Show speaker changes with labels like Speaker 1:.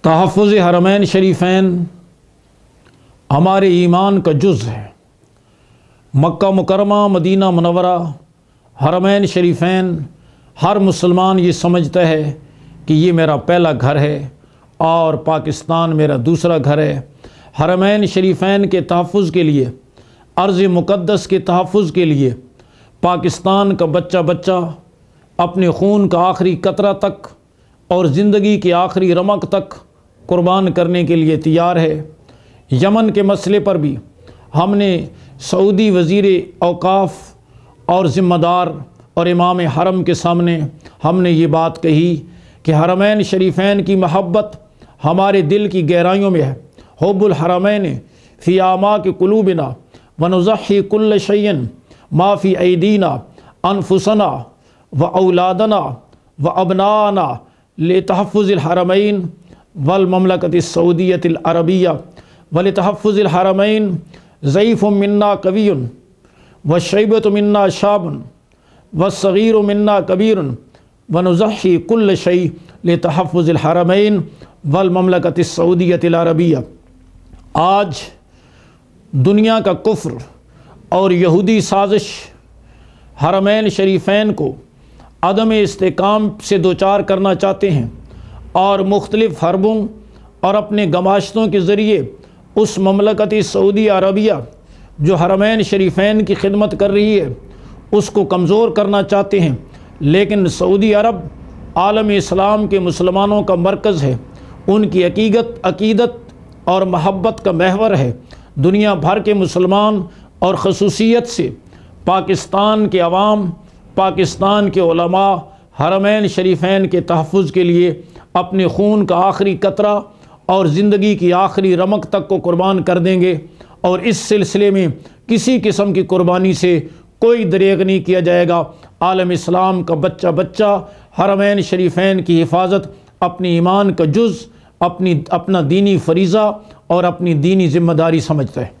Speaker 1: تحفظ حرمین شریفین ہمارے ایمان کا جز ہے۔ مکہ مکرمہ، مدینہ منورہ، حرمین شریفین ہر مسلمان یہ سمجھتا ہے کہ یہ میرا پہلا گھر ہے اور پاکستان میرا دوسرا گھر ہے۔ حرمین شریفین کے تحفظ کے لیے، ارض مقدس کے تحفظ کے لیے پاکستان کا بچہ بچہ اپنے خون کا آخری قطرہ تک اور زندگی کی آخری رمق تک قربان کرنے کے لیے تیار ہے۔ یمن کے مسئلے پر بھی ہم نے سعودی وزیر اوقاف اور ذمہ دار اور امام حرم کے سامنے ہم نے یہ بات کہی کہ حرمین شریفین کی محبت ہمارے دل کی گہرائیوں میں ہے۔ حب الحرمین فی اعماق قلوبنا ونضحی کل شیء ما فی ایدینا انفسنا و اولادنا و ابنانا لتحفظ الحرمین والمملکۃ السعودیۃ العربیہ ولتحفظ الحرمین ضعیف منا قوی والشیبۃ منا شاب والصغیر منا کبیر ونضحی کل شیء لتحفظ الحرمین والمملکۃ السعودیۃ العربیہ۔ آج دنیا کا کفر اور یہودی سازش حرمین شریفین کو عدم استحکام سے دوچار کرنا چاہتے ہیں اور مختلف حربوں اور اپنے گماشتوں کے ذریعے اس مملکت سعودی عربیہ جو حرمین شریفین کی خدمت کر رہی ہے اس کو کمزور کرنا چاہتے ہیں۔ لیکن سعودی عرب عالم اسلام کے مسلمانوں کا مرکز ہے، ان کی عقیدت اور محبت کا محور ہے۔ دنیا بھر کے مسلمان اور خصوصیت سے پاکستان کے عوام، پاکستان کے علماء حرمین شریفین کے تحفظ کے لیے اپنے خون کا آخری قطرہ اور زندگی کی آخری رمق تک کو قربان کر دیں گے، اور اس سلسلے میں کسی قسم کی قربانی سے کوئی دریغ نہیں کیا جائے گا۔ عالم اسلام کا بچہ بچہ حرمین شریفین کی حفاظت اپنی ایمان کا جز، اپنا دینی فریضہ اور اپنی دینی ذمہ داری سمجھتا ہے۔